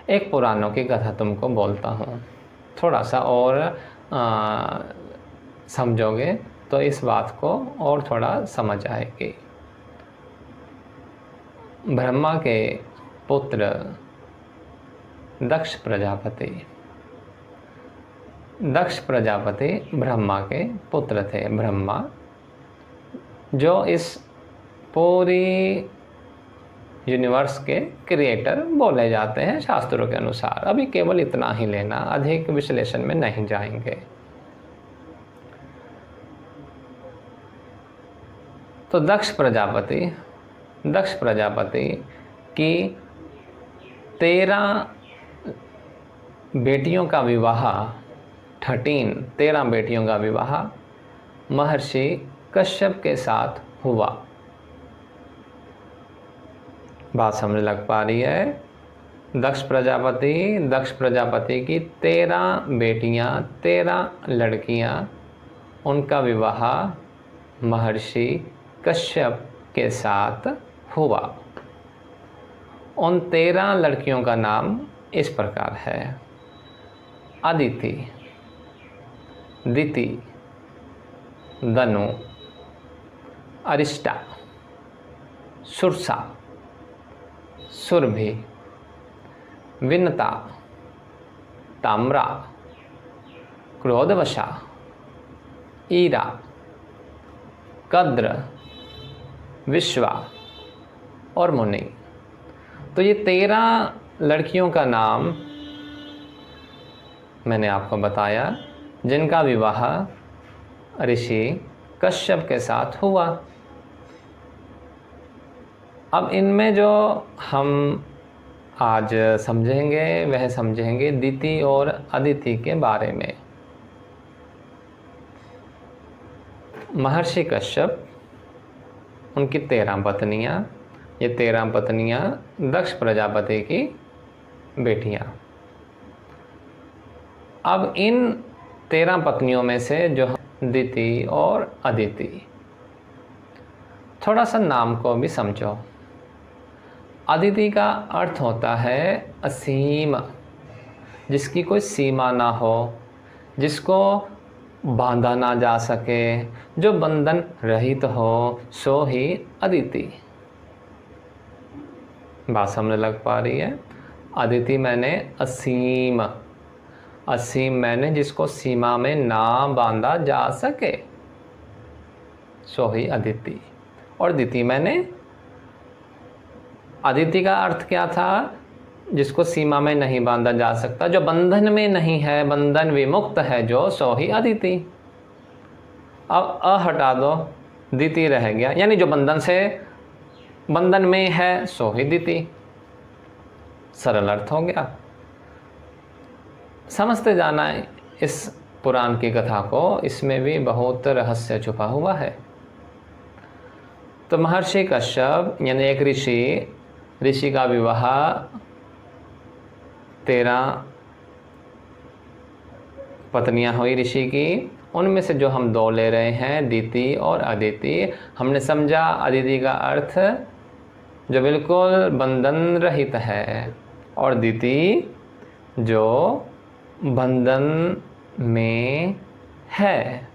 एक पुराणों की कथा तुमको बोलता हूँ, थोड़ा सा और समझोगे तो इस बात को और थोड़ा समझ आएगी। ब्रह्मा के पुत्र दक्ष प्रजापति, दक्ष प्रजापति ब्रह्मा के पुत्र थे। ब्रह्मा जो इस पूरी यूनिवर्स के क्रिएटर बोले जाते हैं शास्त्रों के अनुसार। अभी केवल इतना ही लेना, अधिक विश्लेषण में नहीं जाएंगे। तो दक्ष प्रजापति की 13 बेटियों का विवाह 13 बेटियों का विवाह महर्षि कश्यप के साथ हुआ। बात समझ लग पा रही है? दक्ष प्रजापति की 13 बेटियां, 13 लड़कियां, उनका विवाह महर्षि कश्यप के साथ हुआ। उन 13 लड़कियों का नाम इस प्रकार है: अदिति, दिति, दनु, अरिष्टा, सुरसा, सुरभि, विनता, ताम्रा, क्रोधवशा, ईरा, कद्र, विश्वा और मुनि। तो ये 13 लड़कियों का नाम मैंने आपको बताया, जिनका विवाह ऋषि कश्यप के साथ हुआ। अब इनमें जो हम आज समझेंगे वह समझेंगे दिति और अदिति के बारे में। महर्षि कश्यप, उनकी 13 पत्नियां, ये 13 पत्नियां दक्ष प्रजापति की बेटियां। अब इन 13 पत्नियों में से जो दिति और अदिति, थोड़ा सा नाम को भी समझो। अदिति का अर्थ होता है असीम, जिसकी कोई सीमा ना हो, जिसको बांधा ना जा सके, जो बंधन रहित हो, सो ही अदिति। बात समझ लग पा रही है? अदिति मैंने असीम, असीम मैंने जिसको सीमा में ना बांधा जा सके, सो ही अदिति। और दिति मैंने, अदिति का अर्थ क्या था? जिसको सीमा में नहीं बांधा जा सकता, जो बंधन में नहीं है, बंधन विमुक्त है, जो सो ही अदिति। अब अ हटा दो, दिति रह गया, यानी जो बंधन में है सो ही दिति। सरल अर्थ हो गया। समझते जाना इस पुराण की कथा को, इसमें भी बहुत रहस्य छुपा हुआ है। तो महर्षि कश्यप यानी एक ऋषि का विवाह 13 पत्नियां हुई ऋषि की। उनमें से जो हम 2 ले रहे हैं, दिति और अदिति। हमने समझा अदिति का अर्थ जो बिल्कुल बंधन रहित है, और दिति जो बंधन में है।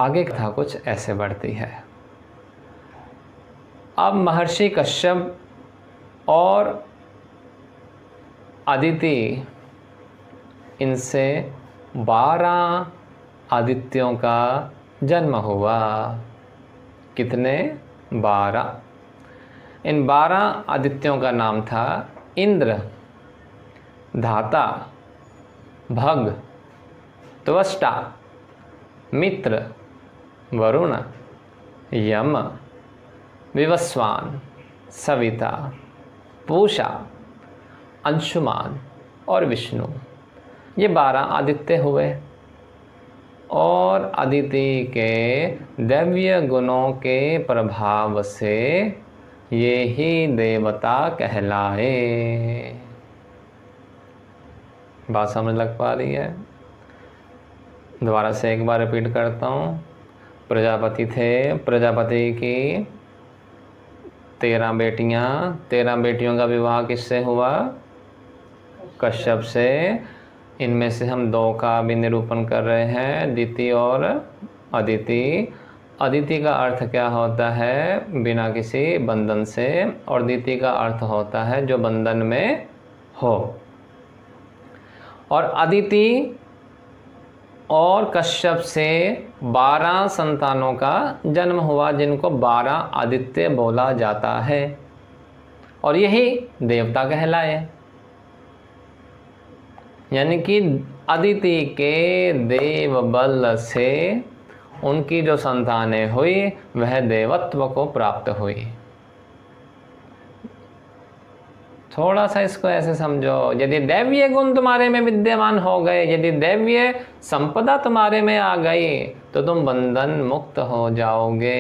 आगे कथा कुछ ऐसे बढ़ती है। अब महर्षि कश्यप और अदिति, इनसे 12 आदित्यों का जन्म हुआ। कितने? 12। इन 12 आदित्यों का नाम था इंद्र, धाता, भग, त्वष्टा, मित्र, वरुण, यम, विवस्वान, सविता, पूषा, अंशुमान और विष्णु। ये 12 आदित्य हुए। और अदिति के दैवीय गुणों के प्रभाव से ये ही देवता कहलाए। बात समझ लग पा रही है? दोबारा से एक बार रिपीट करता हूँ। प्रजापति थे, प्रजापति की 13 बेटियां, 13 बेटियों का विवाह किससे हुआ? कश्यप से। इनमें से हम 2 का भी निरूपण कर रहे हैं, दिति और अदिति। अदिति का अर्थ क्या होता है? बिना किसी बंधन से, और दिति का अर्थ होता है जो बंधन में हो। और अदिति और कश्यप से 12 संतानों का जन्म हुआ, जिनको 12 आदित्य बोला जाता है, और यही देवता कहलाए। यानी कि अदिति के देव बल से उनकी जो संतानें हुई वह देवत्व को प्राप्त हुई। थोड़ा सा इसको ऐसे समझो, यदि दैवीय गुण तुम्हारे में विद्यमान हो गए, यदि दैवीय संपदा तुम्हारे में आ गई, तो तुम बंधन मुक्त हो जाओगे,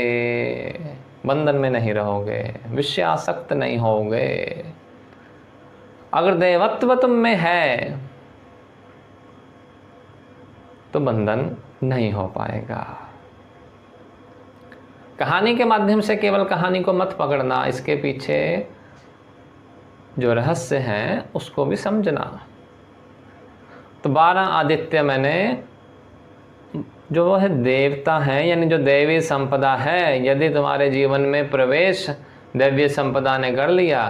बंधन में नहीं रहोगे, विषयासक्त नहीं होगे। अगर देवत्व तुम में है तो बंधन नहीं हो पाएगा। कहानी के माध्यम से केवल कहानी को मत पकड़ना, इसके पीछे जो रहस्य हैं उसको भी समझना। तो 12 आदित्य मैंने जो वह देवता हैं, यानी जो दैवी संपदा है, यदि तुम्हारे जीवन में प्रवेश दैवीय संपदा ने कर लिया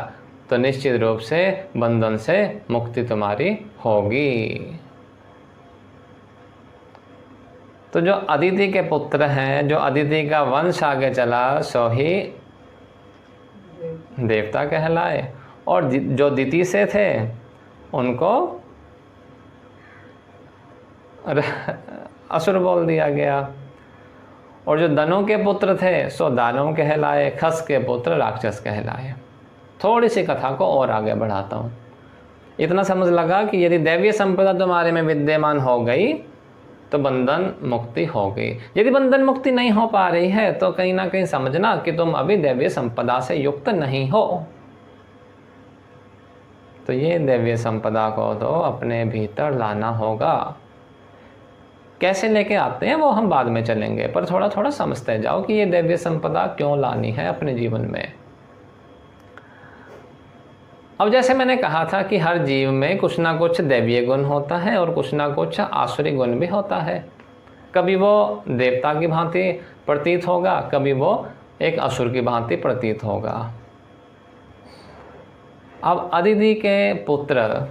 तो निश्चित रूप से बंधन से मुक्ति तुम्हारी होगी। तो जो अदिति के पुत्र हैं, जो अदिति का वंश आगे चला, सो ही देवता कहलाए। और जो दिति से थे उनको असुर बोल दिया गया। और जो दनों के पुत्र थे सो दानव कहलाए, खस के पुत्र राक्षस कहलाए। थोड़ी सी कथा को और आगे बढ़ाता हूँ। इतना समझ लगा कि यदि दैवीय संपदा तुम्हारे में विद्यमान हो गई तो बंधन मुक्ति हो गई। यदि बंधन मुक्ति नहीं हो पा रही है तो कहीं ना कहीं समझना कि तुम अभी दैवीय संपदा से युक्त नहीं हो। तो ये दैवीय संपदा को तो अपने भीतर लाना होगा। कैसे लेके आते हैं वो हम बाद में चलेंगे, पर थोड़ा थोड़ा समझते जाओ कि ये दैवीय संपदा क्यों लानी है अपने जीवन में। अब जैसे मैंने कहा था कि हर जीव में कुछ ना कुछ दैवीय गुण होता है और कुछ ना कुछ आसुरी गुण भी होता है। कभी वो देवता की भांति प्रतीत होगा, कभी वो एक असुर की भांति प्रतीत होगा। अब अदिति के पुत्र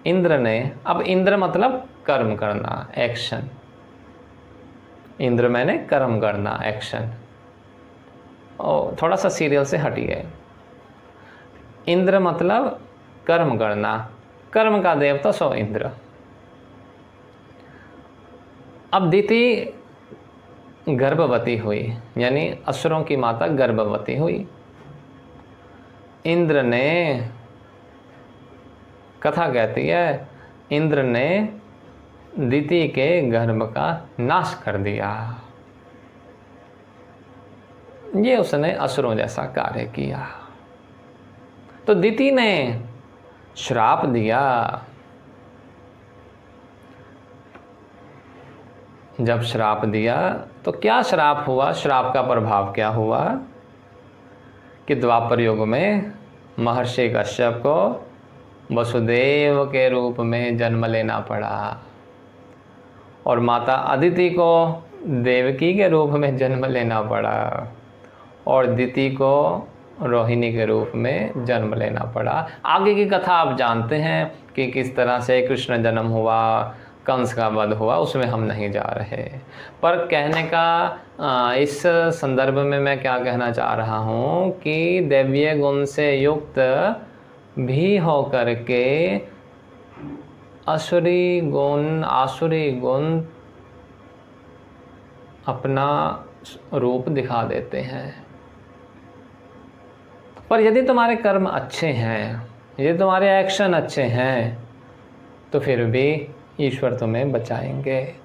इंद्र ने, अब इंद्र मतलब कर्म करना, एक्शन। इंद्र मैंने कर्म करना, एक्शन। और थोड़ा सा सीरियल से हटिए। इंद्र मतलब कर्म करना, कर्म का देवता सो इंद्र। अब दिति गर्भवती हुई, यानी असुरों की माता गर्भवती हुई। इंद्र ने, कथा कहती है, इंद्र ने दिति के गर्भ का नाश कर दिया। ये उसने असुरों जैसा कार्य किया। तो दिति ने श्राप दिया। जब श्राप दिया तो क्या श्राप हुआ? श्राप का प्रभाव क्या हुआ कि द्वापर युग में महर्षि कश्यप को वसुदेव के रूप में जन्म लेना पड़ा और माता अदिति को देवकी के रूप में जन्म लेना पड़ा और दिति को रोहिणी के रूप में जन्म लेना पड़ा। आगे की कथा आप जानते हैं कि किस तरह से कृष्ण जन्म हुआ, कंस का वध हुआ, उसमें हम नहीं जा रहे। पर कहने का इस संदर्भ में मैं क्या कहना चाह रहा हूँ कि दैवीय गुण से युक्त भी हो करके आसुरी गुण अपना रूप दिखा देते हैं। पर यदि तुम्हारे कर्म अच्छे हैं, यदि तुम्हारे एक्शन अच्छे हैं, तो फिर भी ईश्वर तुम्हें बचाएंगे।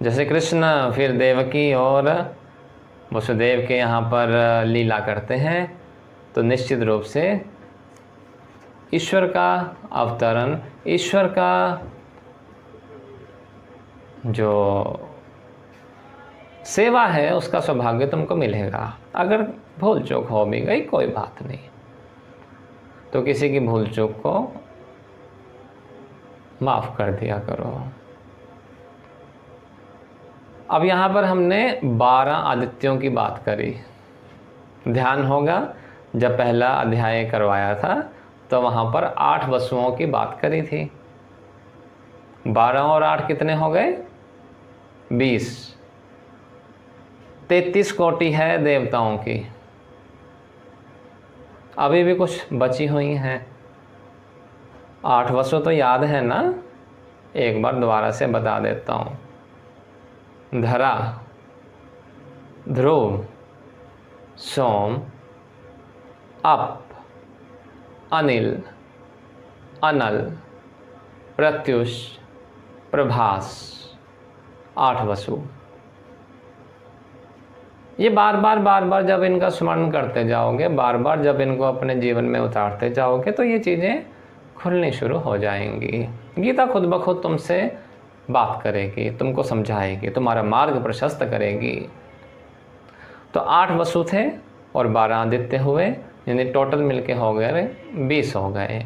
जैसे कृष्ण फिर देवकी और वसुदेव के यहाँ पर लीला करते हैं, तो निश्चित रूप से ईश्वर का अवतरण, ईश्वर का जो सेवा है उसका सौभाग्य तुमको मिलेगा। अगर भूल चूक हो भी गई कोई बात नहीं, तो किसी की भूल चूक को माफ़ कर दिया करो। अब यहाँ पर हमने 12 आदित्यों की बात करी। ध्यान होगा जब पहला अध्याय करवाया था तो वहाँ पर 8 वसुओं की बात करी थी। 12 और 8 कितने हो गए? 20। 33 कोटि है देवताओं की। अभी भी कुछ बची हुई हैं। 8 वसु तो याद है ना? एक बार दोबारा से बता देता हूँ। धरा, ध्रुव, सोम, अप, अनिल, अनल, प्रत्युष, प्रभास, 8 वसु। ये बार बार जब इनका स्मरण करते जाओगे, बार बार जब इनको अपने जीवन में उतारते जाओगे तो ये चीज़ें खुलनी शुरू हो जाएंगी। गीता खुद ब खुद तुमसे बात करेगी, तुमको समझाएगी, तुम्हारा मार्ग प्रशस्त करेगी। तो 8 वसु थे और 12 आदित्य हुए, यानी टोटल मिलके हो गए 20 हो गए।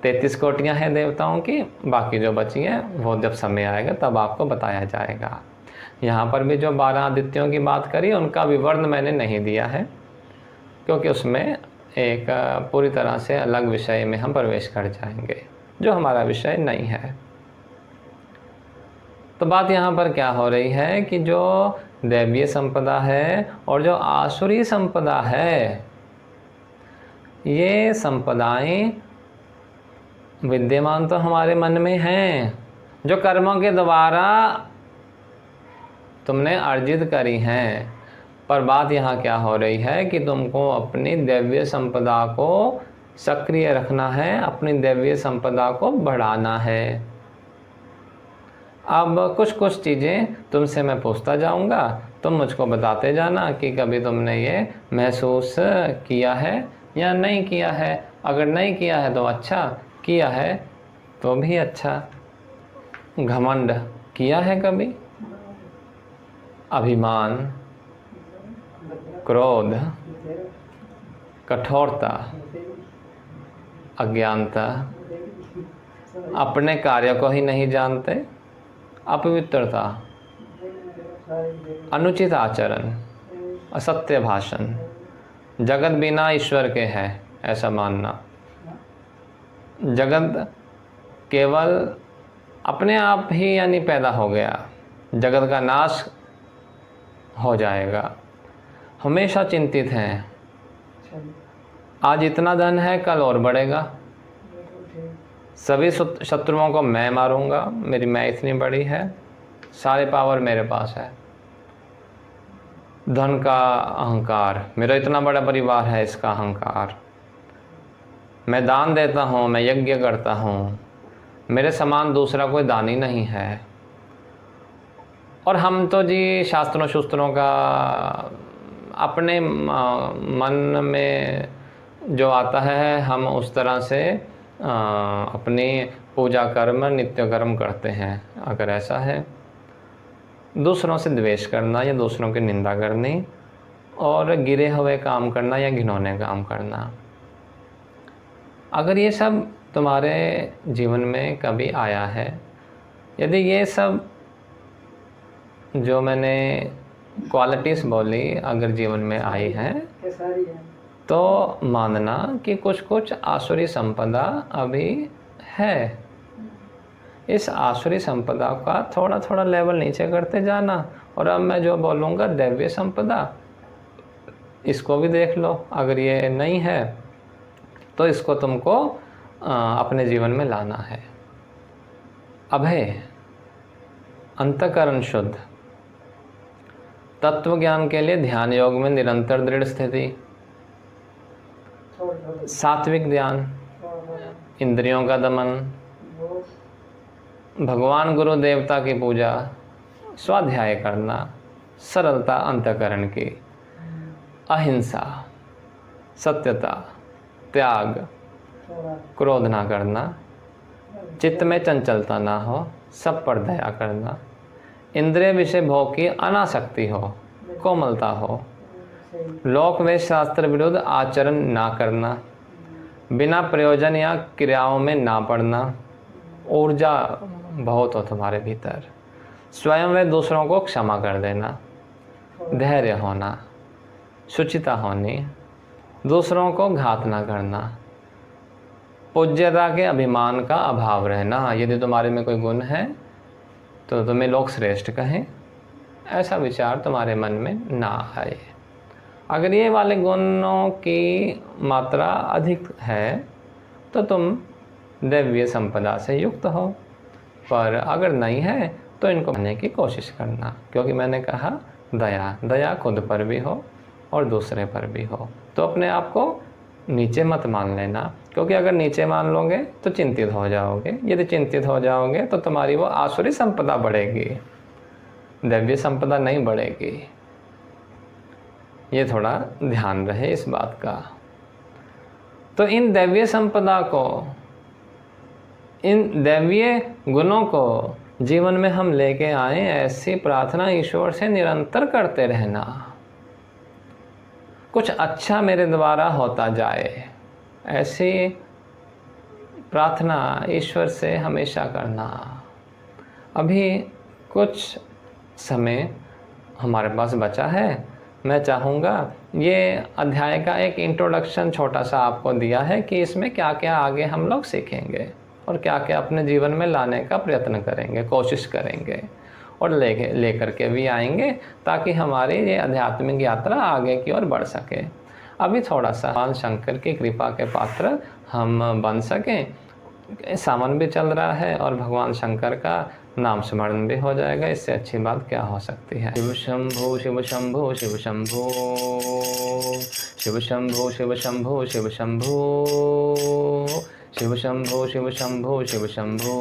33 कोटियाँ हैं देवताओं की, बाकी जो बची हैं वो जब समय आएगा तब आपको बताया जाएगा। यहाँ पर भी जो 12 आदित्यों की बात करी उनका विवरण मैंने नहीं दिया है, क्योंकि उसमें एक पूरी तरह से अलग विषय में हम प्रवेश कर जाएंगे जो हमारा विषय नहीं है। तो बात यहाँ पर क्या हो रही है कि जो दैवीय संपदा है और जो आसुरी संपदा है, ये संपदाएं विद्यमान तो हमारे मन में हैं, जो कर्मों के द्वारा तुमने अर्जित करी हैं। पर बात यहाँ क्या हो रही है कि तुमको अपनी दैवीय संपदा को सक्रिय रखना है, अपनी दैवीय संपदा को बढ़ाना है। अब कुछ चीज़ें तुमसे मैं पूछता जाऊँगा, तुम मुझको बताते जाना कि कभी तुमने ये महसूस किया है या नहीं किया है। अगर नहीं किया है तो अच्छा, किया है तो भी अच्छा। घमंड किया है कभी? अभिमान, क्रोध, कठोरता, अज्ञानता, अपने कार्य को ही नहीं जानते, अपवित्रता, अनुचित आचरण, असत्य भाषण, जगत बिना ईश्वर के है ऐसा मानना, जगत केवल अपने आप ही यानी पैदा हो गया, जगत का नाश हो जाएगा, हमेशा चिंतित हैं, आज इतना धन है कल और बढ़ेगा, सभी शत्रुओं को मैं मारूंगा, मेरी मैं इतनी बड़ी है, सारे पावर मेरे पास है, धन का अहंकार, मेरा इतना बड़ा परिवार है इसका अहंकार, मैं दान देता हूँ, मैं यज्ञ करता हूँ, मेरे समान दूसरा कोई दानी नहीं है। और हम तो जी शास्त्रों शास्त्रों का अपने मन में जो आता है हम उस तरह से अपनी पूजा कर्म नित्य कर्म करते हैं। अगर ऐसा है, दूसरों से द्वेष करना या दूसरों की निंदा करनी और गिरे हुए काम करना या घिनौने काम करना, अगर ये सब तुम्हारे जीवन में कभी आया है, यदि ये सब जो मैंने क्वालिटीज़ बोली अगर जीवन में आई हैं, तो मानना कि कुछ आसुरी संपदा अभी है। इस आसुरी संपदा का थोड़ा थोड़ा लेवल नीचे करते जाना। और अब मैं जो बोलूँगा दैवीय संपदा, इसको भी देख लो। अगर ये नहीं है तो इसको तुमको अपने जीवन में लाना है। अभय, अंतःकरण शुद्ध, तत्व ज्ञान के लिए ध्यान योग में निरंतर दृढ़ स्थिति, सात्विक ध्यान, इंद्रियों का दमन, भगवान गुरु देवता की पूजा, स्वाध्याय करना, सरलता अंतःकरण की, अहिंसा, सत्यता, त्याग, क्रोध ना करना, चित्त में चंचलता ना हो, सब पर दया करना, इंद्रिय विषय भोग की अनासक्ति हो, कोमलता हो, लोक में शास्त्र विरुद्ध आचरण ना करना, बिना प्रयोजन या क्रियाओं में ना पड़ना, ऊर्जा बहुत हो तुम्हारे भीतर, स्वयं व दूसरों को क्षमा कर देना, धैर्य होना, शुचिता होनी, दूसरों को घात ना करना, पूज्यता के अभिमान का अभाव रहना। यदि तुम्हारे में कोई गुण है तो तुम्हें लोग श्रेष्ठ कहें, ऐसा विचार तुम्हारे मन में ना आए। अगर ये वाले गुणों की मात्रा अधिक है तो तुम दैवीय संपदा से युक्त हो, पर अगर नहीं है तो इनको पाने की कोशिश करना, क्योंकि मैंने कहा दया खुद पर भी हो और दूसरे पर भी हो। तो अपने आप को नीचे मत मान लेना, क्योंकि अगर नीचे मान लोगे तो चिंतित हो जाओगे। यदि चिंतित हो जाओगे तो तुम्हारी वो आसुरी संपदा बढ़ेगी, दैवीय संपदा नहीं बढ़ेगी। ये थोड़ा ध्यान रहे इस बात का। तो इन दैवीय संपदा को, इन दैवीय गुणों को जीवन में हम लेके आए, ऐसी प्रार्थना ईश्वर से निरंतर करते रहना। कुछ अच्छा मेरे द्वारा होता जाए, ऐसी प्रार्थना ईश्वर से हमेशा करना। अभी कुछ समय हमारे पास बचा है, मैं चाहूँगा ये अध्याय का एक इंट्रोडक्शन छोटा सा आपको दिया है कि इसमें क्या क्या आगे हम लोग सीखेंगे और क्या क्या अपने जीवन में लाने का प्रयत्न करेंगे, कोशिश करेंगे और लेकर के भी आएंगे, ताकि हमारी ये आध्यात्मिक यात्रा आगे की ओर बढ़ सके। अभी थोड़ा सा भगवान शंकर की कृपा के पात्र हम बन सकें। सावन भी चल रहा है और भगवान शंकर का नाम स्मरण भी हो जाएगा, इससे अच्छी बात क्या हो सकती है। शिव शंभो शिव शंभो शिव शंभो, शिव शंभो शिव शंभो शिव शंभो, शिव शंभो शिव शंभो शिव शंभो,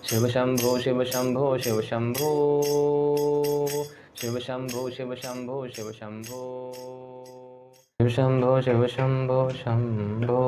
शिव शंभो शिव शंभो शिव शंभो, शिव शंभो शिव शंभो शिव शंभो, शिव शंभो शिव शंभो शंभो।